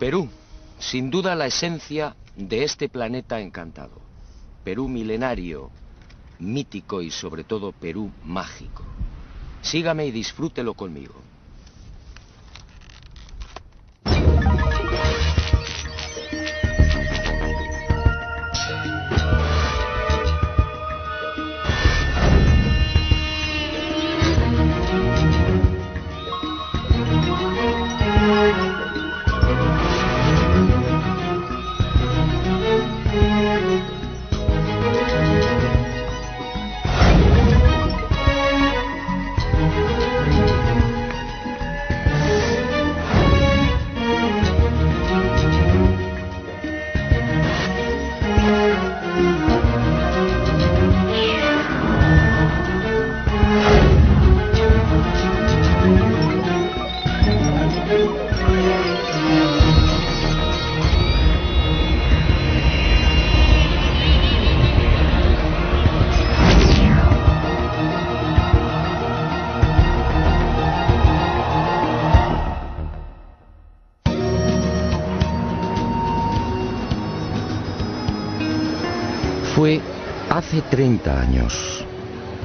Perú, sin duda la esencia de este planeta encantado. Perú milenario, mítico y sobre todo Perú mágico. Sígame y disfrútelo conmigo. Fue hace 30 años.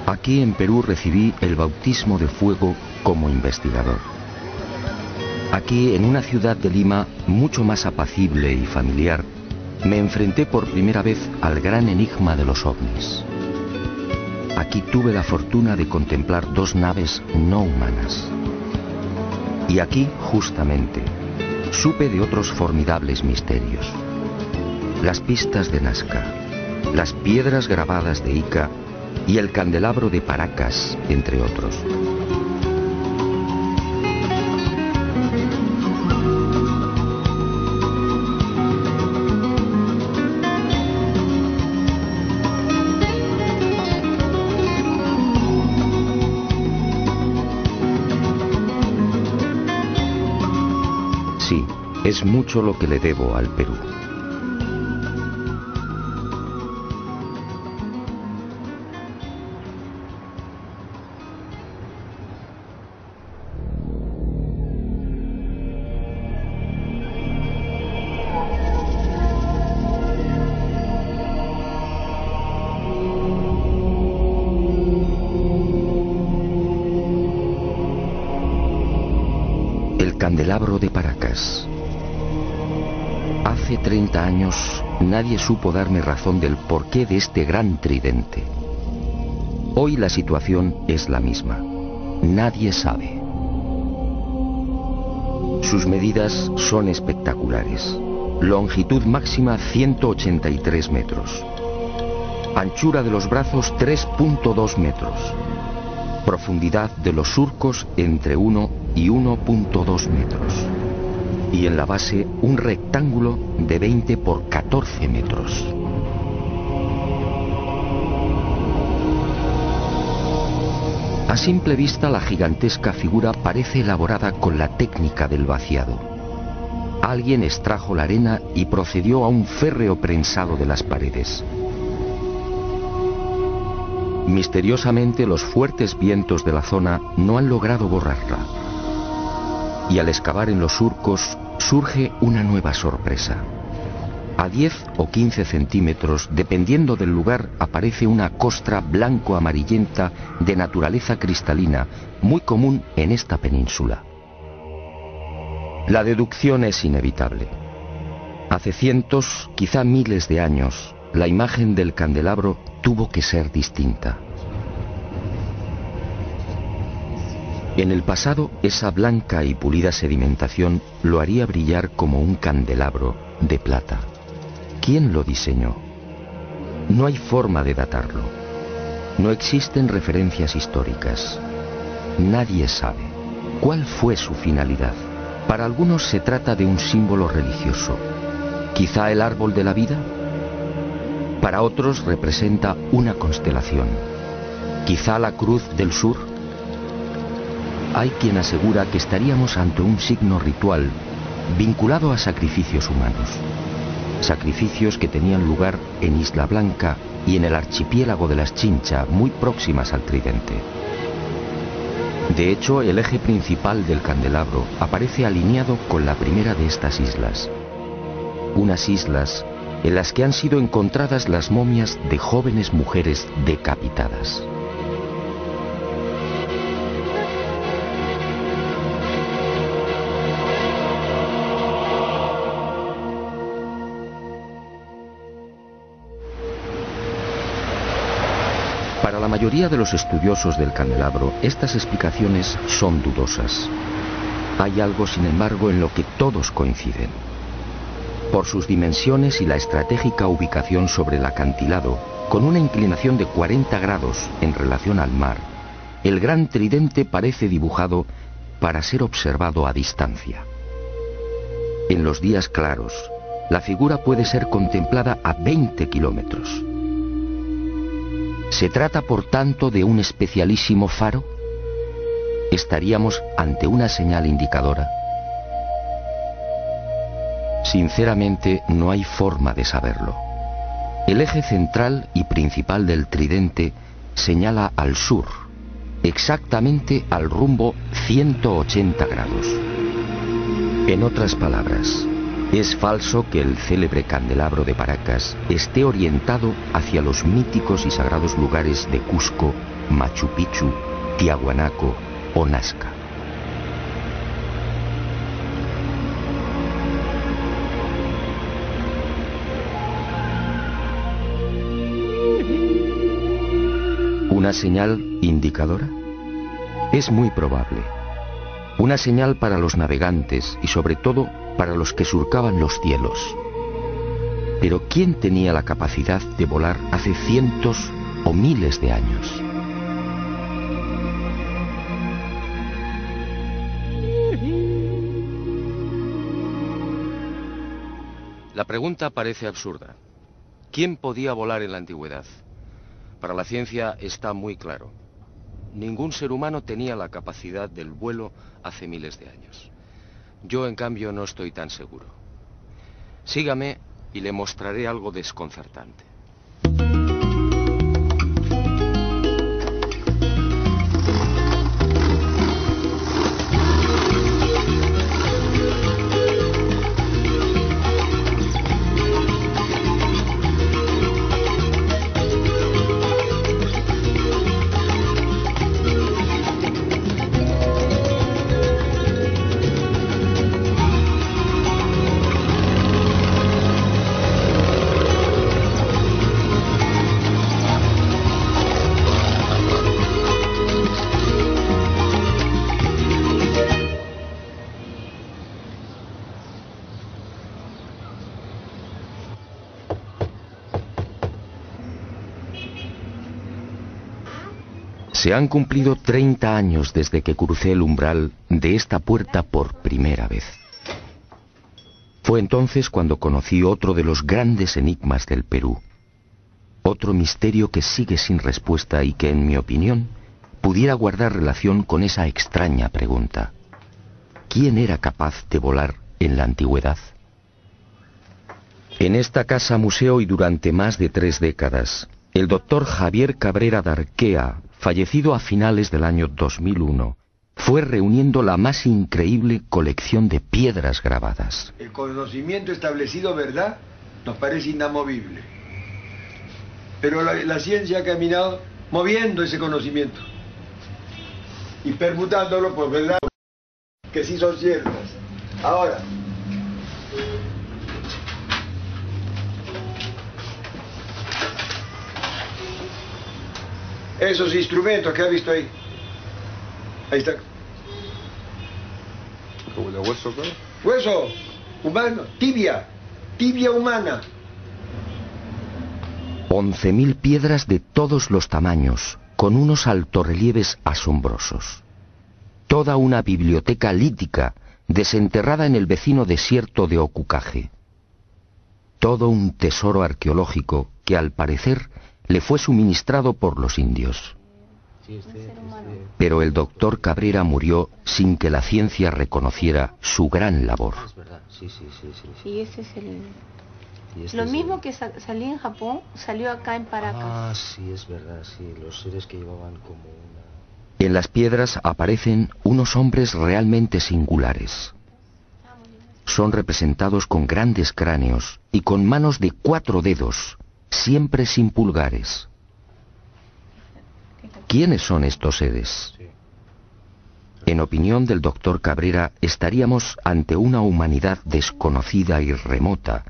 Aquí en Perú recibí el bautismo de fuego como investigador. Aquí, en una ciudad de Lima mucho más apacible y familiar, me enfrenté por primera vez al gran enigma de los ovnis. Aquí tuve la fortuna de contemplar dos naves no humanas. Y aquí, justamente, supe de otros formidables misterios. Las pistas de Nazca, las piedras grabadas de Ica y el candelabro de Paracas, entre otros. Sí, es mucho lo que le debo al Perú. El candelabro de Paracas. Hace 30 años nadie supo darme razón del porqué de este gran tridente. Hoy la situación es la misma. Nadie sabe. Sus medidas son espectaculares. Longitud máxima 183 metros. Anchura de los brazos 3.2 metros. Profundidad de los surcos entre 1 y 1.2 metros. Y en la base un rectángulo de 20 por 14 metros. A simple vista la gigantesca figura parece elaborada con la técnica del vaciado. Alguien extrajo la arena y procedió a un férreo prensado de las paredes. Misteriosamente los fuertes vientos de la zona no han logrado borrarla. Y al excavar en los surcos surge una nueva sorpresa. A 10 o 15 centímetros, dependiendo del lugar, aparece una costra blanco-amarillenta de naturaleza cristalina, muy común en esta península. La deducción es inevitable. Hace cientos, quizá miles de años, la imagen del candelabro tuvo que ser distinta. En el pasado, esa blanca y pulida sedimentación lo haría brillar como un candelabro de plata. ¿Quién lo diseñó? No hay forma de datarlo. No existen referencias históricas. Nadie sabe cuál fue su finalidad. Para algunos se trata de un símbolo religioso. ¿Quizá el árbol de la vida? Para otros representa una constelación. ¿Quizá la cruz del sur? Hay quien asegura que estaríamos ante un signo ritual vinculado a sacrificios humanos. Sacrificios que tenían lugar en Isla Blanca y en el archipiélago de las Chincha, muy próximas al tridente. De hecho, el eje principal del candelabro aparece alineado con la primera de estas islas. Unas islas en las que han sido encontradas las momias de jóvenes mujeres decapitadas. Para la mayoría de los estudiosos del candelabro, estas explicaciones son dudosas. Hay algo, sin embargo, en lo que todos coinciden. Por sus dimensiones y la estratégica ubicación sobre el acantilado, con una inclinación de 40 grados en relación al mar, el gran tridente parece dibujado para ser observado a distancia. En los días claros, la figura puede ser contemplada a 20 kilómetros. ¿Se trata, por tanto, de un especialísimo faro? ¿Estaríamos ante una señal indicadora? Sinceramente, no hay forma de saberlo. El eje central y principal del tridente señala al sur, exactamente al rumbo 180 grados. En otras palabras, es falso que el célebre candelabro de Paracas esté orientado hacia los míticos y sagrados lugares de Cusco, Machu Picchu, Tiahuanaco o Nazca. ¿Una señal indicadora? Es muy probable. Una señal para los navegantes y sobre todo para los que surcaban los cielos. Pero ¿quién tenía la capacidad de volar hace cientos o miles de años? La pregunta parece absurda. ¿Quién podía volar en la antigüedad? Para la ciencia está muy claro. Ningún ser humano tenía la capacidad del vuelo hace miles de años. Yo, en cambio, no estoy tan seguro. Sígame y le mostraré algo desconcertante. Se han cumplido 30 años desde que crucé el umbral de esta puerta por primera vez. Fue entonces cuando conocí otro de los grandes enigmas del Perú. Otro misterio que sigue sin respuesta y que, en mi opinión, pudiera guardar relación con esa extraña pregunta. ¿Quién era capaz de volar en la antigüedad? En esta casa museo y durante más de 3 décadas, el doctor Javier Cabrera Darquea, fallecido a finales del año 2001, fue reuniendo la más increíble colección de piedras grabadas. El conocimiento establecido, ¿verdad?, nos parece inamovible. Pero la ciencia ha caminado moviendo ese conocimiento y permutándolo por verdad que sí son ciertas. Ahora, esos instrumentos que ha visto ahí. Ahí está. ¿Como de hueso, claro? Hueso humano, tibia humana. 11.000 piedras de todos los tamaños, con unos altorrelieves asombrosos. Toda una biblioteca lítica desenterrada en el vecino desierto de Ocucaje. Todo un tesoro arqueológico que, al parecer, le fue suministrado por los indios. Pero el doctor Cabrera murió sin que la ciencia reconociera su gran labor. Es verdad, sí. Y ese es el... Lo mismo que salió en Japón, salió acá en Paracas. Ah, sí, es verdad, sí, los seres que llevaban como una... En las piedras aparecen unos hombres realmente singulares. Son representados con grandes cráneos y con manos de 4 dedos, siempre sin pulgares. ¿Quiénes son estos seres? En opinión del doctor Cabrera, estaríamos ante una humanidad desconocida y remota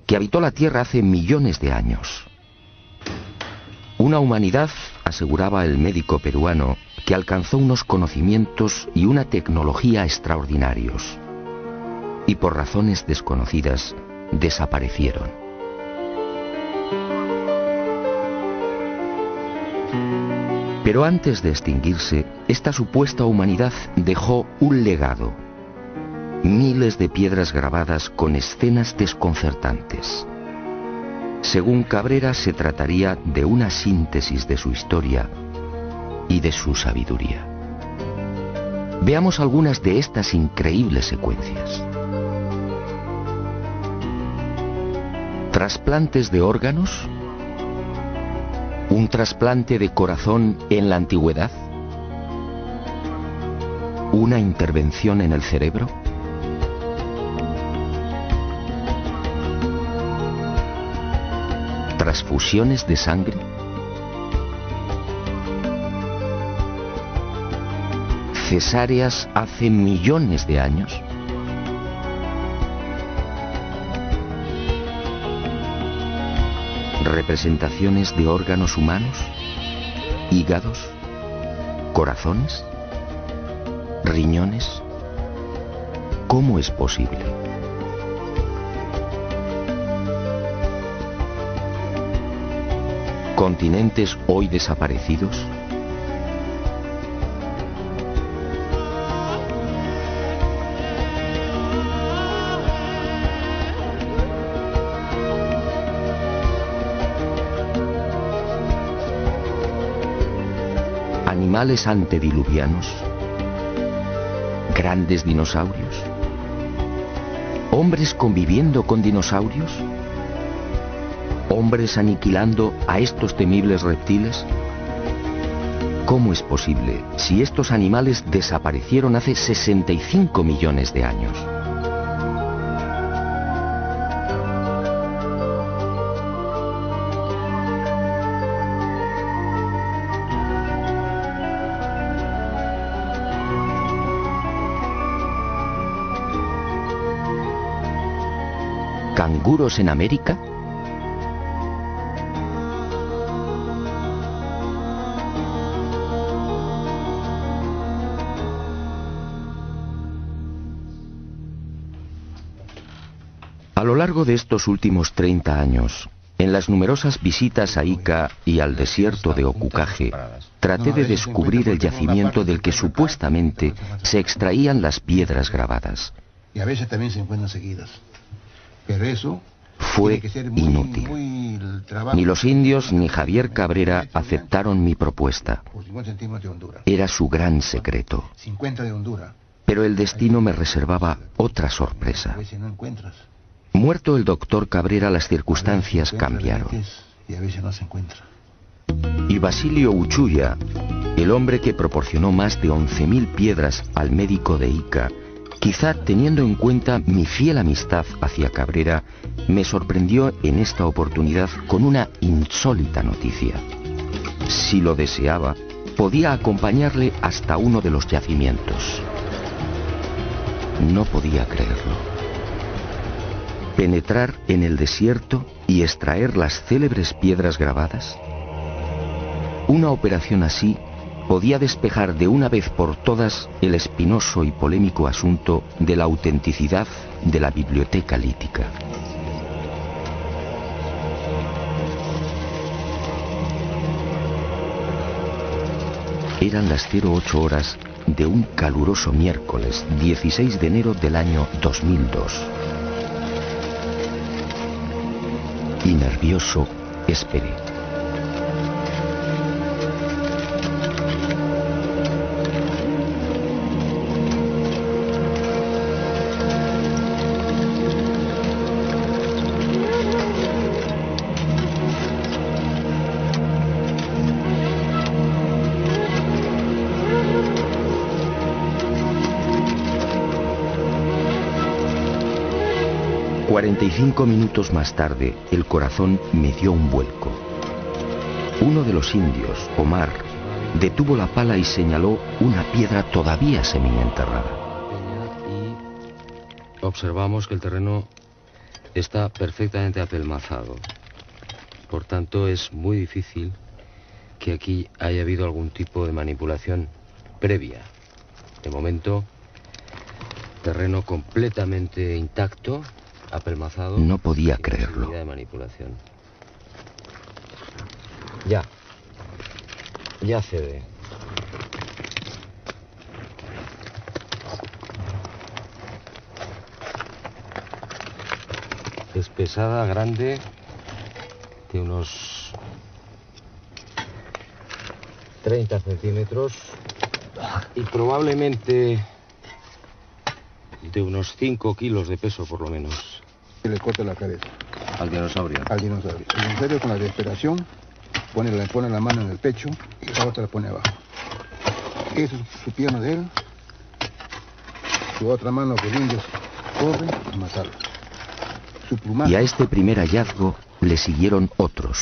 que habitó la Tierra hace millones de años. Una humanidad, aseguraba el médico peruano, que alcanzó unos conocimientos y una tecnología extraordinarios. Y por razones desconocidas, desaparecieron. Pero antes de extinguirse, esta supuesta humanidad dejó un legado. Miles de piedras grabadas con escenas desconcertantes. Según Cabrera, se trataría de una síntesis de su historia y de su sabiduría. Veamos algunas de estas increíbles secuencias. ¿Trasplantes de órganos? ¿Un trasplante de corazón en la antigüedad? ¿Una intervención en el cerebro? ¿Transfusiones de sangre? ¿Cesáreas hace millones de años? ¿Representaciones de órganos humanos? ¿Hígados? ¿Corazones? ¿Riñones? ¿Cómo es posible? ¿Continentes hoy desaparecidos? ¿Animales antediluvianos? ¿Grandes dinosaurios? ¿Hombres conviviendo con dinosaurios? ¿Hombres aniquilando a estos temibles reptiles? ¿Cómo es posible si estos animales desaparecieron hace 65 millones de años? ¿Canguros en América? A lo largo de estos últimos 30 años, en las numerosas visitas a Ica y al desierto de Ocucaje, traté de descubrir el yacimiento del que supuestamente se extraían las piedras grabadas. Y a veces también se encuentran seguidas. Pero eso fue inútil. Ni los indios ni Javier Cabrera aceptaron mi propuesta. Era su gran secreto. Pero el destino me reservaba otra sorpresa. Muerto el doctor Cabrera, las circunstancias cambiaron. Y Basilio Uchuya, el hombre que proporcionó más de 11.000 piedras al médico de Ica, quizá teniendo en cuenta mi fiel amistad hacia Cabrera, me sorprendió en esta oportunidad con una insólita noticia. Si lo deseaba, podía acompañarle hasta uno de los yacimientos. No podía creerlo. ¿Penetrar en el desierto y extraer las célebres piedras grabadas? Una operación así podía despejar de una vez por todas el espinoso y polémico asunto de la autenticidad de la biblioteca lítica. Eran las 08 horas de un caluroso miércoles 16 de enero del año 2002. Y nervioso, esperé. 45 minutos más tarde, el corazón me dio un vuelco. Uno de los indios, Omar, detuvo la pala y señaló una piedra todavía semienterrada. Y observamos que el terreno está perfectamente apelmazado. Por tanto, es muy difícil que aquí haya habido algún tipo de manipulación previa. De momento, terreno completamente intacto, apelmazado. No podía creerlo. De manipulación. Ya cede. Es pesada, grande, de unos 30 centímetros y probablemente de unos 5 kilos de peso por lo menos. Y le corta la cabeza. Al dinosaurio. Al dinosaurio. El dinosaurio con la desesperación pone la mano en el pecho y la otra la pone abajo. Esa es su pierna de él. Su otra mano que el indio corre a matarlo. Su plumaje. Y a este primer hallazgo le siguieron otros.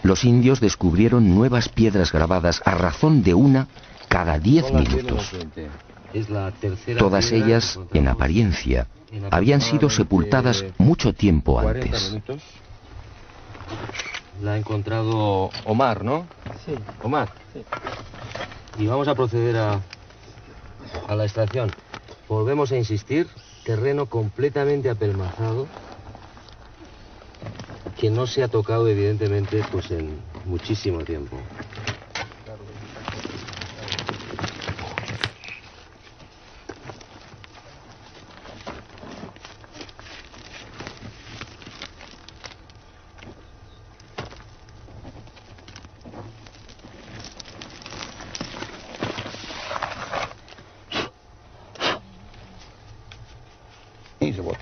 Los indios descubrieron nuevas piedras grabadas a razón de una cada 10 minutos. Es la tercera. Todas ellas, en apariencia, habían sido sepultadas mucho tiempo antes. La ha encontrado Omar, ¿no? Sí. Omar. Sí. Y vamos a proceder a la extracción. Volvemos a insistir, terreno completamente apelmazado, que no se ha tocado evidentemente pues en muchísimo tiempo. Y se bota.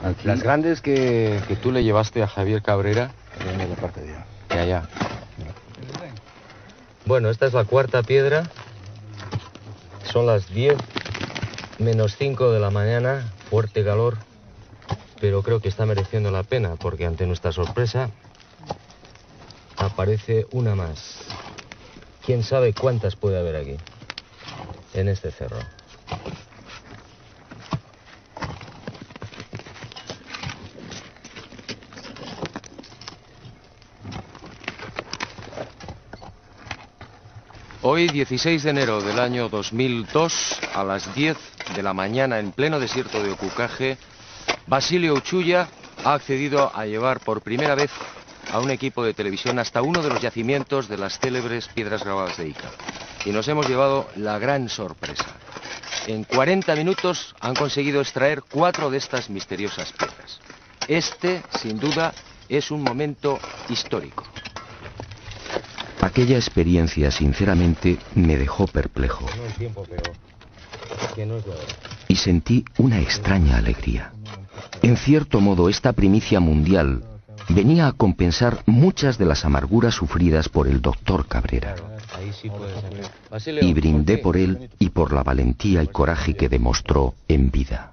Aquí, Las grandes que tú le llevaste a Javier Cabrera. viene la parte de allá. De allá. Bueno, esta es la cuarta piedra. Son las 10 menos 5 de la mañana. Fuerte calor. Pero creo que está mereciendo la pena porque ante nuestra sorpresa aparece una más. ¿Quién sabe cuántas puede haber aquí? En este cerro. Hoy, 16 de enero del año 2002, a las 10 de la mañana, en pleno desierto de Ocucaje, Basilio Uchuya ha accedido a llevar por primera vez a un equipo de televisión hasta uno de los yacimientos de las célebres piedras grabadas de Ica. Y nos hemos llevado la gran sorpresa. En 40 minutos han conseguido extraer 4 de estas misteriosas piedras. Este, sin duda, es un momento histórico. Aquella experiencia, sinceramente, me dejó perplejo. No el tiempo, pero que no es de ahora. Y sentí una extraña alegría. En cierto modo, esta primicia mundial venía a compensar muchas de las amarguras sufridas por el doctor Cabrera. Ahí sí puede ser. Basilio, Y brindé ¿por por qué? él y por la valentía y coraje que demostró en vida.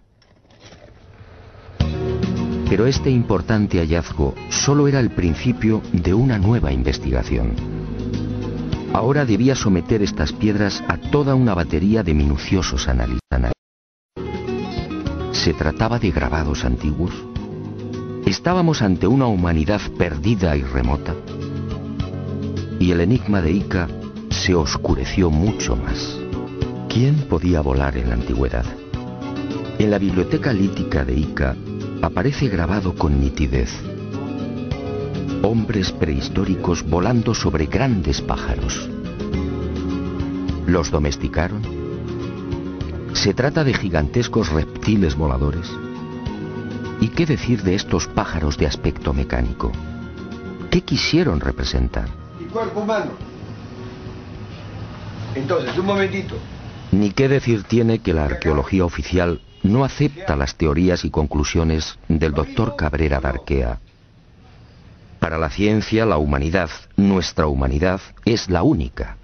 Pero este importante hallazgo solo era el principio de una nueva investigación. Ahora debía someter estas piedras a toda una batería de minuciosos análisis. ¿Se trataba de grabados antiguos? ¿Estábamos ante una humanidad perdida y remota? Y el enigma de Ica se oscureció mucho más. ¿Quién podía volar en la antigüedad? En la biblioteca lítica de Ica aparece grabado con nitidez: hombres prehistóricos volando sobre grandes pájaros. ¿Los domesticaron? ¿Se trata de gigantescos reptiles voladores? ¿Y qué decir de estos pájaros de aspecto mecánico? ¿Qué quisieron representar? Y cuerpo humano. Entonces, un momentito. Ni qué decir tiene que la arqueología oficial no acepta las teorías y conclusiones del doctor Cabrera de Arquea. Para la ciencia, la humanidad, nuestra humanidad, es la única.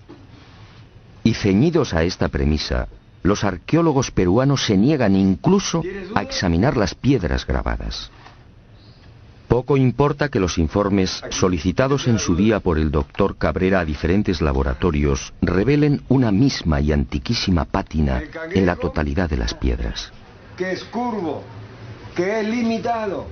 Y ceñidos a esta premisa, los arqueólogos peruanos se niegan incluso a examinar las piedras grabadas. Poco importa que los informes solicitados en su día por el doctor Cabrera a diferentes laboratorios revelen una misma y antiquísima pátina en la totalidad de las piedras. Que es curvo, que es limitado.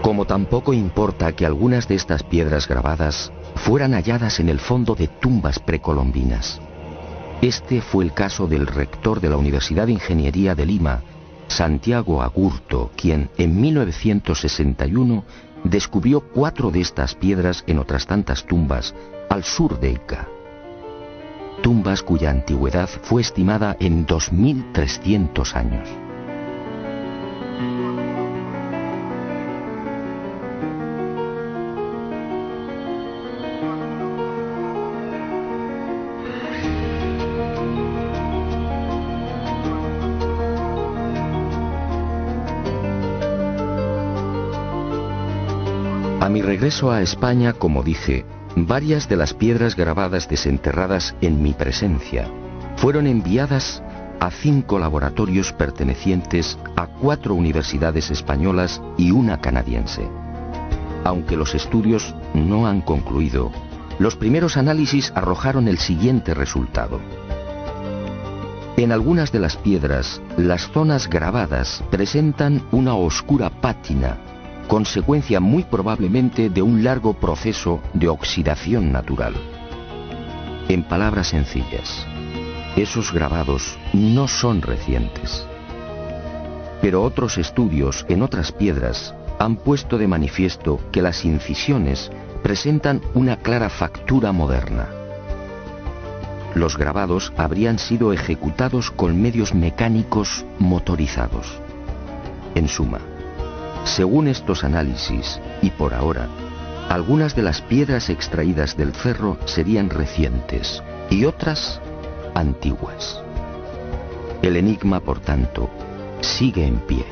Como tampoco importa que algunas de estas piedras grabadas fueran halladas en el fondo de tumbas precolombinas. Este fue el caso del rector de la Universidad de Ingeniería de Lima, Santiago Agurto, quien en 1961 descubrió 4 de estas piedras en otras tantas tumbas al sur de Ica. Tumbas cuya antigüedad fue estimada en 2300 años. A mi regreso a España, como dije, varias de las piedras grabadas desenterradas en mi presencia fueron enviadas a 5 laboratorios pertenecientes a 4 universidades españolas y una canadiense. Aunque los estudios no han concluido, los primeros análisis arrojaron el siguiente resultado. En algunas de las piedras, las zonas grabadas presentan una oscura pátina, consecuencia muy probablemente de un largo proceso de oxidación natural. En palabras sencillas, esos grabados no son recientes. Pero otros estudios en otras piedras han puesto de manifiesto que las incisiones presentan una clara factura moderna. Los grabados habrían sido ejecutados con medios mecánicos motorizados. En suma, según estos análisis, y por ahora, algunas de las piedras extraídas del cerro serían recientes y otras antiguas. El enigma, por tanto, sigue en pie.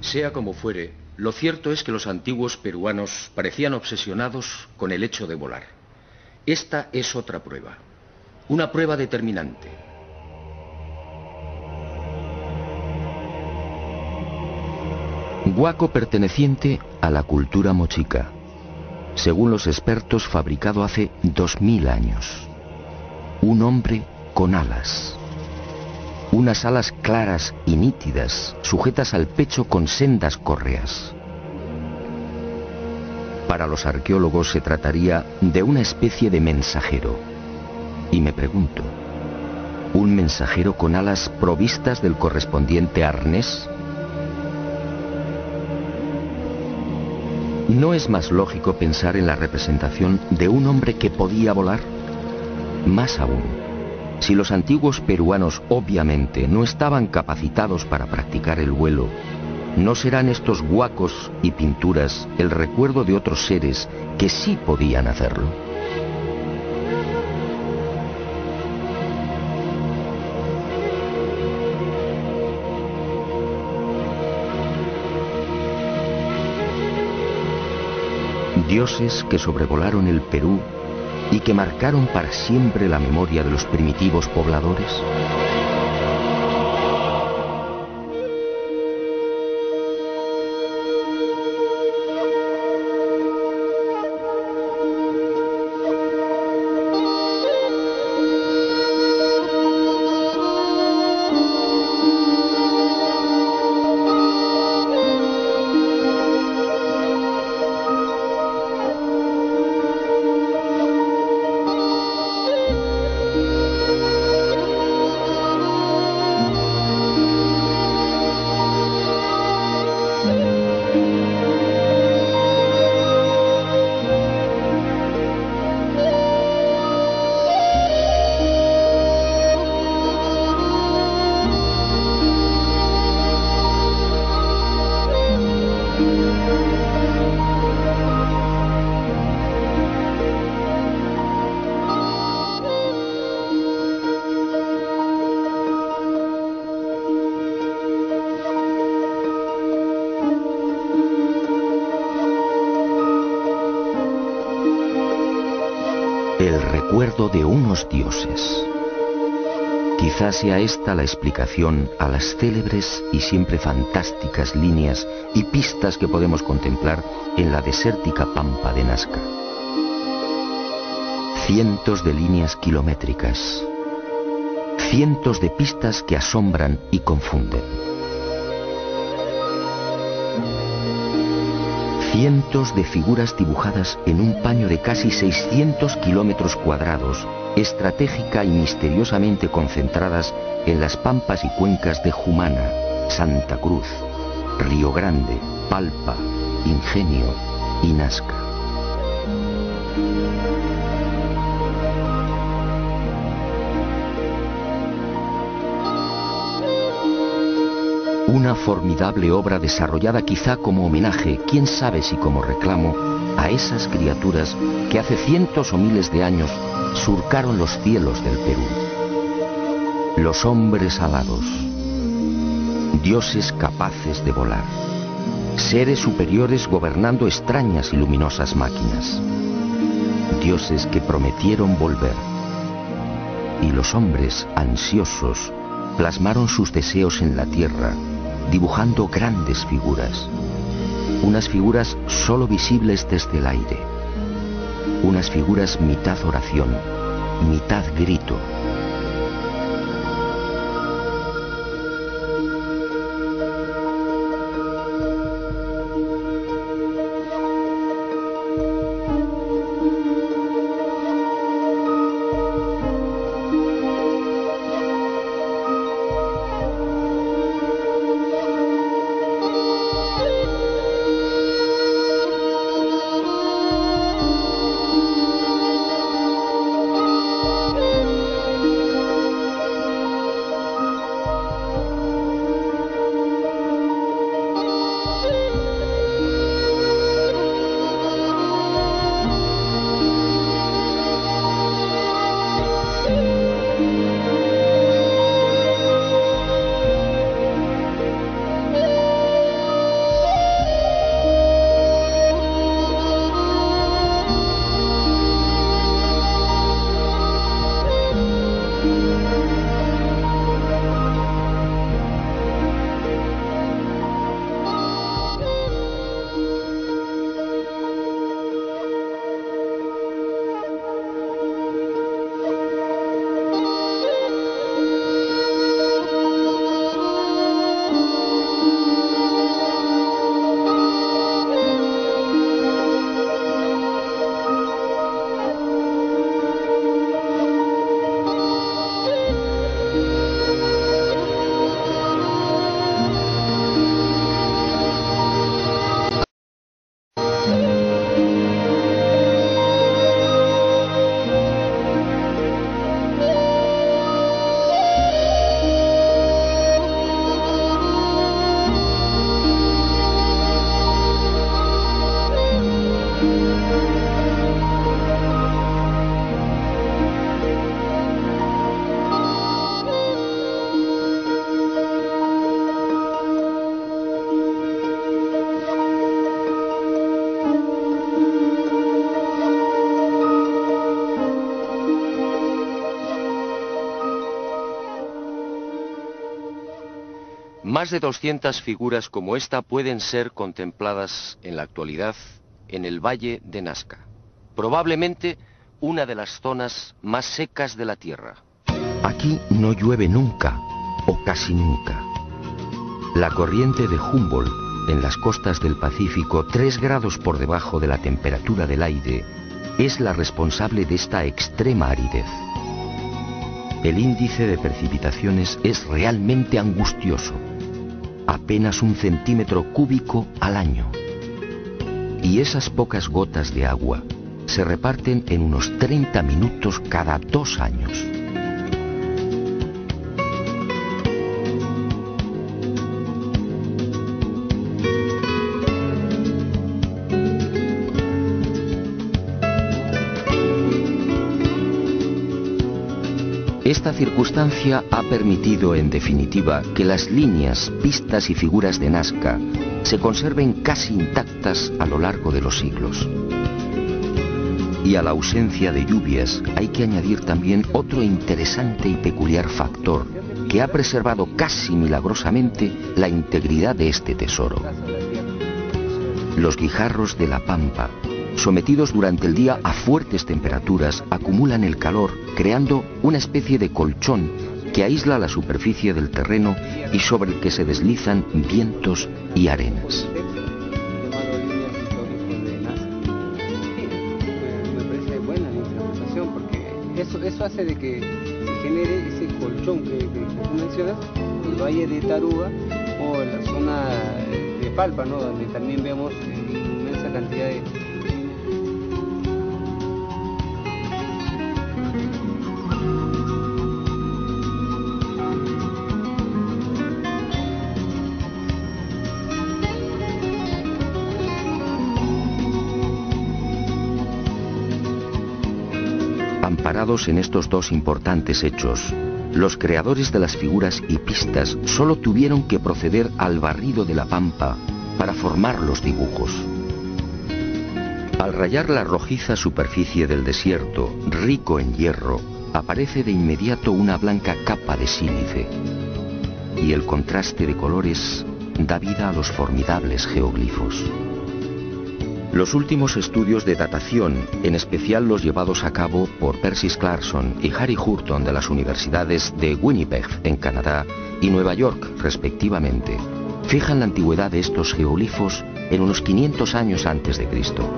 Sea como fuere, lo cierto es que los antiguos peruanos parecían obsesionados con el hecho de volar. Esta es otra prueba, una prueba determinante. Huaco perteneciente a la cultura mochica, según los expertos fabricado hace 2000 años. Un hombre con alas. Unas alas claras y nítidas, sujetas al pecho con sendas correas. Para los arqueólogos se trataría de una especie de mensajero. Y me pregunto, ¿un mensajero con alas provistas del correspondiente arnés? ¿No es más lógico pensar en la representación de un hombre que podía volar? Más aún, si los antiguos peruanos obviamente no estaban capacitados para practicar el vuelo, ¿no serán estos huacos y pinturas el recuerdo de otros seres que sí podían hacerlo? Dioses que sobrevolaron el Perú y que marcaron para siempre la memoria de los primitivos pobladores. El recuerdo de unos dioses. Quizás sea esta la explicación a las célebres y siempre fantásticas líneas y pistas que podemos contemplar en la desértica pampa de Nazca. Cientos de líneas kilométricas, cientos de pistas que asombran y confunden. Cientos de figuras dibujadas en un paño de casi 600 kilómetros cuadrados, estratégica y misteriosamente concentradas en las pampas y cuencas de Jumana, Santa Cruz, Río Grande, Palpa, Ingenio y Nazca. Una formidable obra desarrollada quizá como homenaje, quién sabe si como reclamo, a esas criaturas que hace cientos o miles de años surcaron los cielos del Perú. Los hombres alados, dioses capaces de volar, seres superiores gobernando extrañas y luminosas máquinas, dioses que prometieron volver. Y los hombres ansiosos plasmaron sus deseos en la tierra, dibujando grandes figuras, unas figuras solo visibles desde el aire, unas figuras mitad oración, mitad grito. Más de 200 figuras como esta pueden ser contempladas en la actualidad en el Valle de Nazca, probablemente una de las zonas más secas de la Tierra. Aquí no llueve nunca, o casi nunca. La corriente de Humboldt en las costas del Pacífico, 3 grados por debajo de la temperatura del aire, es la responsable de esta extrema aridez. El índice de precipitaciones es realmente angustioso. apenas 1 centímetro cúbico al año. Y esas pocas gotas de agua se reparten en unos 30 minutos cada 2 años. Esta circunstancia ha permitido, en definitiva, que las líneas, pistas y figuras de Nazca se conserven casi intactas a lo largo de los siglos. Y a la ausencia de lluvias hay que añadir también otro interesante y peculiar factor que ha preservado casi milagrosamente la integridad de este tesoro. Los guijarros de la pampa, sometidos durante el día a fuertes temperaturas, acumulan el calor, creando una especie de colchón que aísla la superficie del terreno y sobre el que se deslizan vientos y arenas. Me parece buena la interpretación, porque eso hace de que se genere ese colchón que tú mencionas, el Valle de Taruga o en la zona de Palpa, ¿no? Donde también vemos inmensa cantidad de... Amparados en estos dos importantes hechos, los creadores de las figuras y pistas solo tuvieron que proceder al barrido de la pampa para formar los dibujos. Al rayar la rojiza superficie del desierto, rico en hierro, aparece de inmediato una blanca capa de sílice, y el contraste de colores da vida a los formidables geoglifos. Los últimos estudios de datación, en especial los llevados a cabo por Percy Clarkson y Harry Hurton de las universidades de Winnipeg, en Canadá, y Nueva York, respectivamente, fijan la antigüedad de estos geoglifos en unos 500 años antes de Cristo.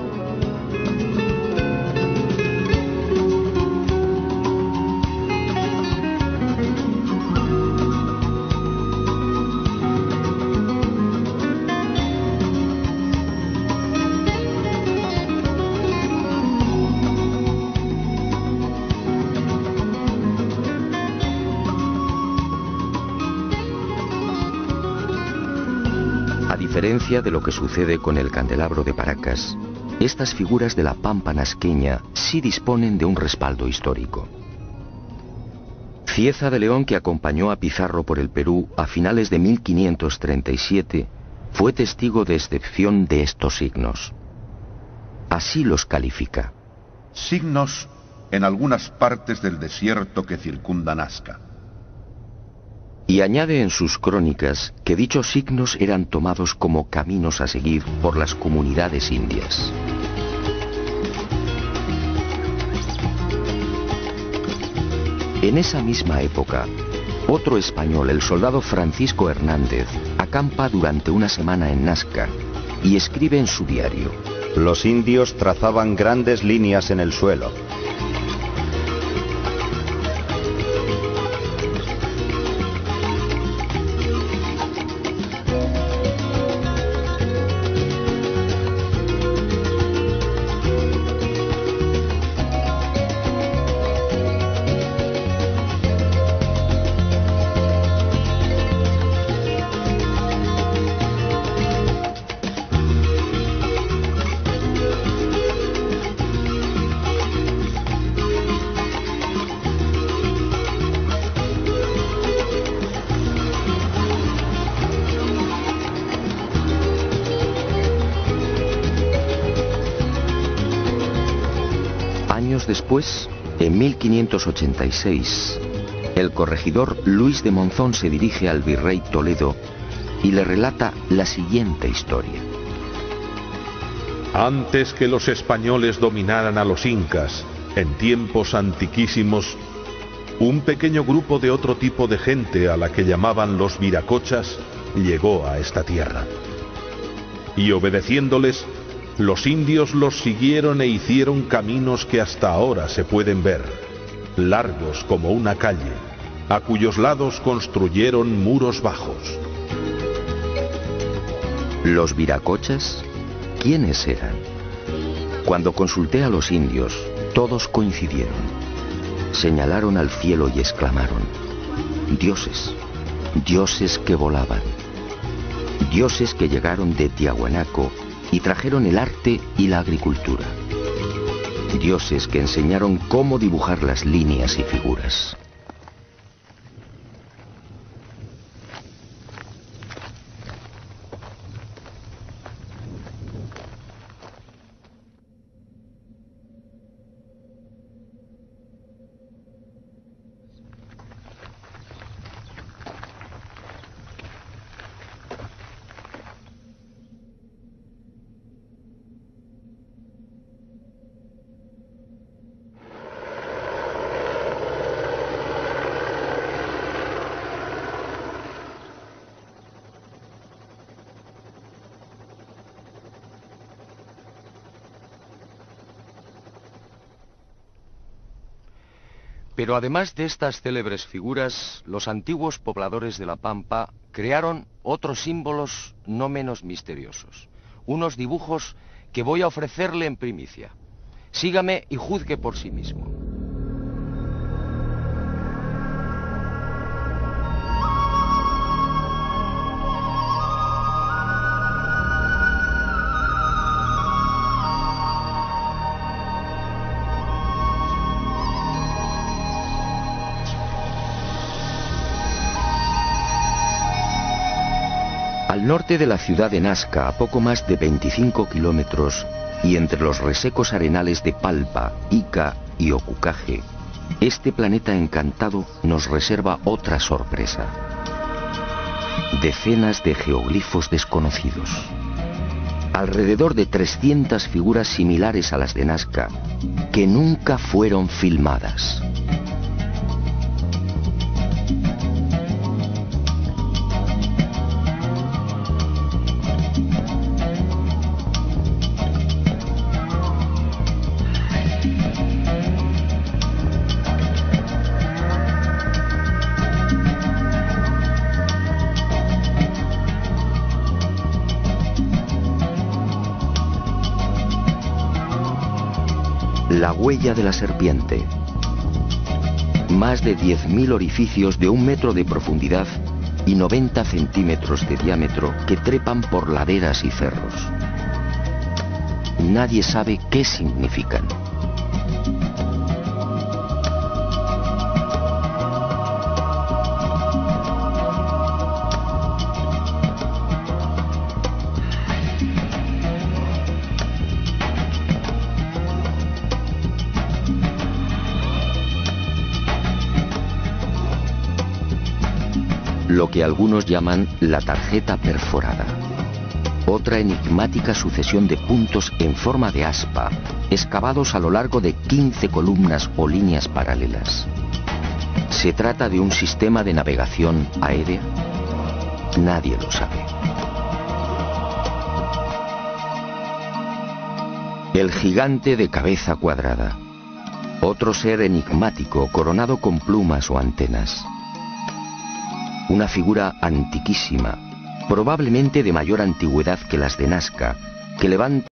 A diferencia de lo que sucede con el candelabro de Paracas, estas figuras de la pampa nazqueña sí disponen de un respaldo histórico. Cieza de León, que acompañó a Pizarro por el Perú a finales de 1537, fue testigo de excepción de estos signos. Así los califica. Signos en algunas partes del desierto que circunda Nazca. Y añade en sus crónicas que dichos signos eran tomados como caminos a seguir por las comunidades indias. En esa misma época, otro español, el soldado Francisco Hernández, acampa durante una semana en Nazca y escribe en su diario: los indios trazaban grandes líneas en el suelo. Después, en 1586, el corregidor Luis de Monzón se dirige al virrey Toledo y le relata la siguiente historia. Antes que los españoles dominaran a los incas, en tiempos antiquísimos, un pequeño grupo de otro tipo de gente, a la que llamaban los viracochas, llegó a esta tierra. Y obedeciéndoles, los indios los siguieron e hicieron caminos que hasta ahora se pueden ver, largos como una calle, a cuyos lados construyeron muros bajos. ¿Los viracochas? ¿Quiénes eran? Cuando consulté a los indios, todos coincidieron. Señalaron al cielo y exclamaron: dioses, dioses que volaban, dioses que llegaron de Tiahuanaco y trajeron el arte y la agricultura, dioses que enseñaron cómo dibujar las líneas y figuras. Pero además de estas célebres figuras, los antiguos pobladores de la Pampa crearon otros símbolos no menos misteriosos. Unos dibujos que voy a ofrecerle en primicia. Sígame y juzgue por sí mismo. Al norte de la ciudad de Nazca, a poco más de 25 kilómetros, y entre los resecos arenales de Palpa, Ica y Ocucaje, este planeta encantado nos reserva otra sorpresa. Decenas de geoglifos desconocidos. Alrededor de 300 figuras similares a las de Nazca, que nunca fueron filmadas. La huella de la serpiente. Más de 10.000 orificios de 1 metro de profundidad y 90 centímetros de diámetro que trepan por laderas y cerros. Nadie sabe qué significan. Lo que algunos llaman la tarjeta perforada. Otra enigmática sucesión de puntos en forma de aspa, excavados a lo largo de 15 columnas o líneas paralelas. ¿Se trata de un sistema de navegación aérea? Nadie lo sabe. El gigante de cabeza cuadrada. Otro ser enigmático coronado con plumas o antenas. Una figura antiquísima, probablemente de mayor antigüedad que las de Nazca, que levanta